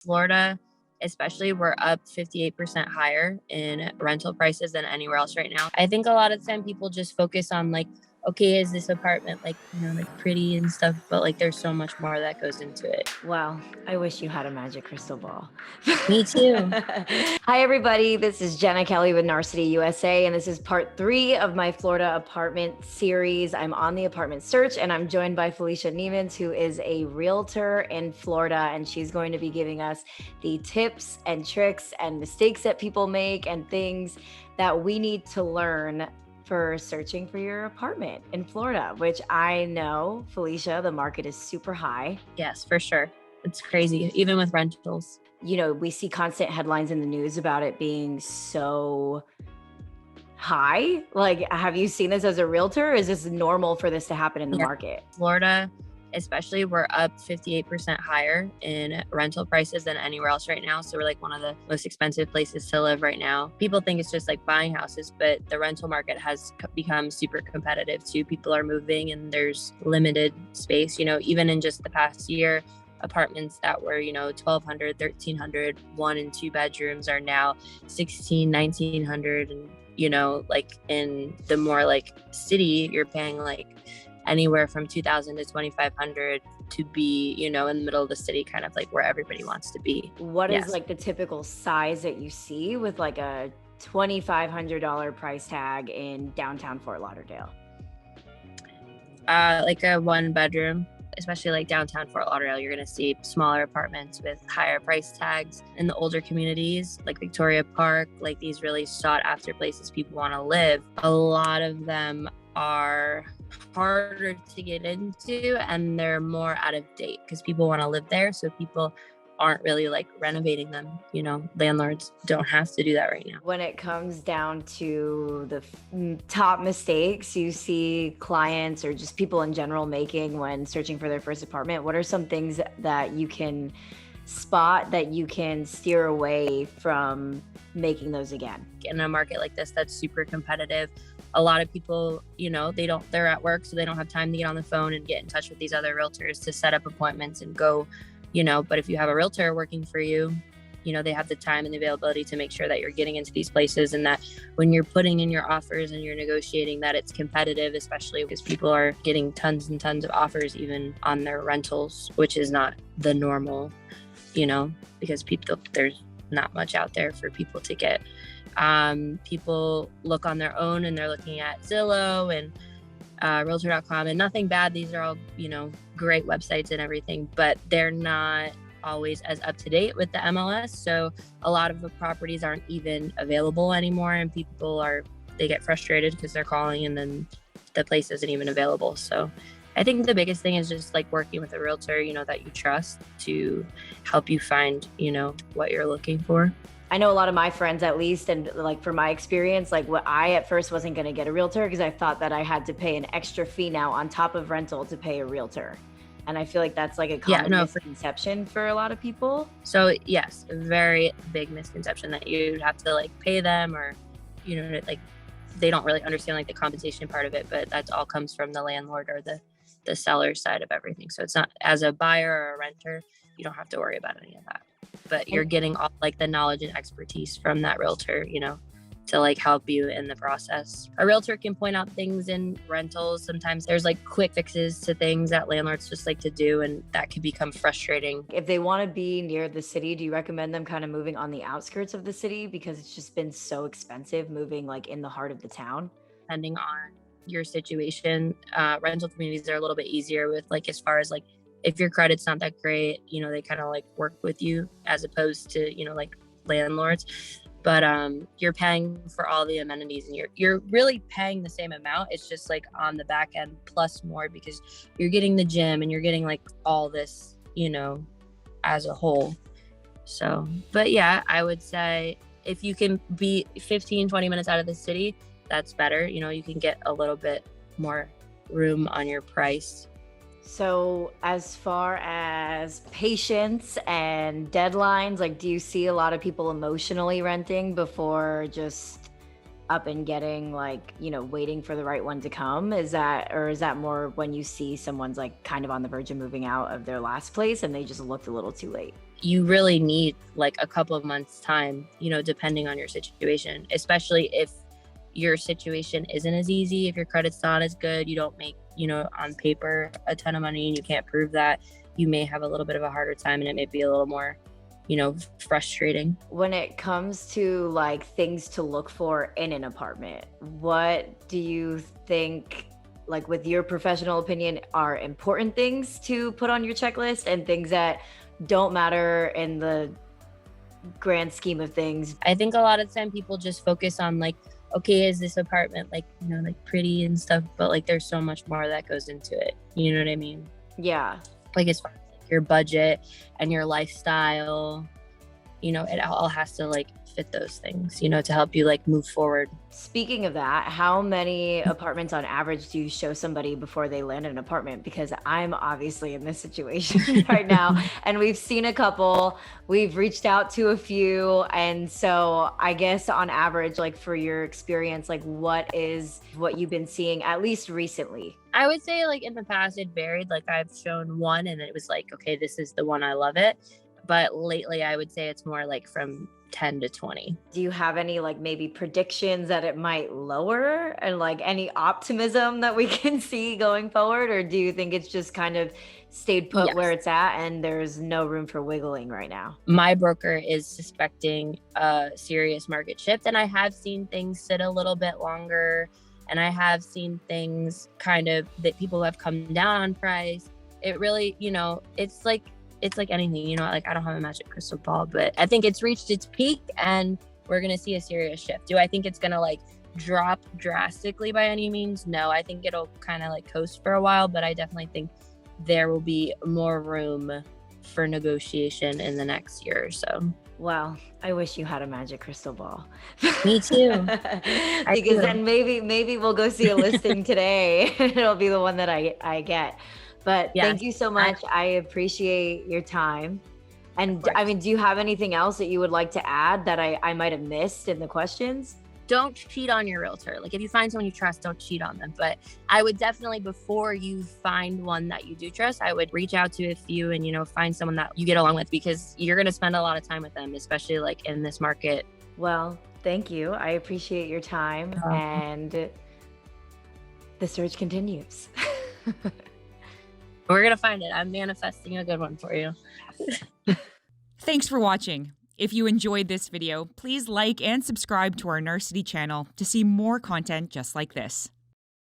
Florida, especially, we're up 58% higher in rental prices than anywhere else right now. I think a lot of the time people just focus on like, okay, is this apartment like, like pretty and stuff, but like there's so much more that goes into it. Well, I wish you had a magic crystal ball. Me too. Hi, everybody. This is Jenna Kelly with Narcity USA, and this is part 3 of my Florida apartment series. I'm on the apartment search, and I'm joined by Felicia Nemens, who is a realtor in Florida, and she's going to be giving us the tips and tricks and mistakes that people make and things that we need to learn for searching for your apartment in Florida, which I know, Felicia, the market is super high. Yes, for sure. It's crazy, even with rentals. We see constant headlines in the news about it being so high. Like, have you seen this as a realtor? Is this normal for this to happen in the market? Florida, especially, we're up 58% higher in rental prices than anywhere else right now. So we're like one of the most expensive places to live right now. People think it's just like buying houses, but the rental market has become super competitive too. People are moving and there's limited space, even in just the past year. Apartments that were, $1,200, $1,300, 1 and 2 bedrooms are now $1,600, $1,900. And, like in the more like city, you're paying like anywhere from $2,000 to $2,500 to be, in the middle of the city, kind of like where everybody wants to be. What is like the typical size that you see with like a $2,500 price tag in downtown Fort Lauderdale? Like a 1 bedroom. Especially like downtown Fort Lauderdale, you're going to see smaller apartments with higher price tags. In the older communities like Victoria Park, like these really sought after places people want to live, a lot of them are harder to get into and they're more out of date because people want to live there. So people aren't really like renovating them. Landlords don't have to do that right now. When it comes down to the top mistakes you see clients or just people in general making when searching for their first apartment, what are some things that you can spot that you can steer away from making those again? In a market like this that's super competitive, a lot of people, they're at work, so they don't have time to get on the phone and get in touch with these other realtors to set up appointments and go, but if you have a realtor working for you, they have the time and the availability to make sure that you're getting into these places and that when you're putting in your offers and you're negotiating that it's competitive, especially because people are getting tons and tons of offers even on their rentals, which is not the normal, because there's not much out there for people to get. People look on their own and they're looking at Zillow and Realtor.com, and nothing bad. These are all, great websites and everything, but they're not always as up to date with the MLS. So a lot of the properties aren't even available anymore, and they get frustrated because they're calling and then the place isn't even available. So I think the biggest thing is just like working with a realtor, that you trust to help you find, what you're looking for. I know a lot of my friends, at least, and like for my experience, like what I at first wasn't going to get a realtor because I thought that I had to pay an extra fee now on top of rental to pay a realtor. And I feel like that's like a common misconception for a lot of people. So yes, a very big misconception that you'd have to like pay them or, like they don't really understand like the compensation part of it, but that all comes from the landlord or the seller side of everything. So it's not, as a buyer or a renter, you don't have to worry about any of that. But you're getting all like the knowledge and expertise from that realtor, to like help you in the process. A realtor can point out things in rentals. Sometimes there's like quick fixes to things that landlords just like to do, and that can become frustrating. If they want to be near the city, do you recommend them kind of moving on the outskirts of the city because it's just been so expensive moving like in the heart of the town? Depending on your situation, rental communities are a little bit easier with like as far as like if your credit's not that great, they kind of like work with you as opposed to, like landlords. But you're paying for all the amenities and you're really paying the same amount. It's just like on the back end plus more because you're getting the gym and you're getting like all this, as a whole. So, but yeah, I would say if you can be 15, 20 minutes out of the city, that's better. You can get a little bit more room on your price. So as far as patience and deadlines, like do you see a lot of people emotionally renting before just up and getting, like, waiting for the right one to come? Is that more when you see someone's like kind of on the verge of moving out of their last place and they just looked a little too late? You really need like a couple of months time, depending on your situation, especially if your situation isn't as easy, if your credit's not as good, you don't make, on paper a ton of money and you can't prove that, you may have a little bit of a harder time and it may be a little more, frustrating. When it comes to like things to look for in an apartment, what do you think, like with your professional opinion, are important things to put on your checklist and things that don't matter in the grand scheme of things? I think a lot of time people just focus on like, okay, is this apartment like, like pretty and stuff, but like there's so much more that goes into it. You know what I mean? Yeah. Like as far as like, your budget and your lifestyle, it all has to like fit those things, to help you like move forward. Speaking of that, how many apartments on average do you show somebody before they land an apartment? Because I'm obviously in this situation right now, and we've seen a couple, we've reached out to a few. And so I guess on average, like for your experience, like what you've been seeing, at least recently? I would say like in the past it varied. Like I've shown one and it was like, okay, this is the one, I love it. But lately I would say it's more like from 10 to 20. Do you have any like maybe predictions that it might lower, and like any optimism that we can see going forward? Or do you think it's just kind of stayed put where it's at and there's no room for wiggling right now? My broker is suspecting a serious market shift, and I have seen things sit a little bit longer, and I have seen things kind of that people have come down on price. It really, it's like anything, like I don't have a magic crystal ball, but I think it's reached its peak and we're going to see a serious shift. Do I think it's going to like drop drastically by any means? No, I think it'll kind of like coast for a while, but I definitely think there will be more room for negotiation in the next year or so. Wow, I wish you had a magic crystal ball. Me too. Because then maybe we'll go see a listing today. It'll be the one that I get. But thank you so much. I appreciate your time. And I mean, do you have anything else that you would like to add that I might have missed in the questions? Don't cheat on your realtor. Like if you find someone you trust, don't cheat on them. But I would definitely, before you find one that you do trust, I would reach out to a few and, find someone that you get along with, because you're going to spend a lot of time with them, especially like in this market. Well, thank you. I appreciate your time, and the search continues. We're going to find it. I'm manifesting a good one for you. Thanks for watching. If you enjoyed this video, please like and subscribe to our Narcity channel to see more content just like this.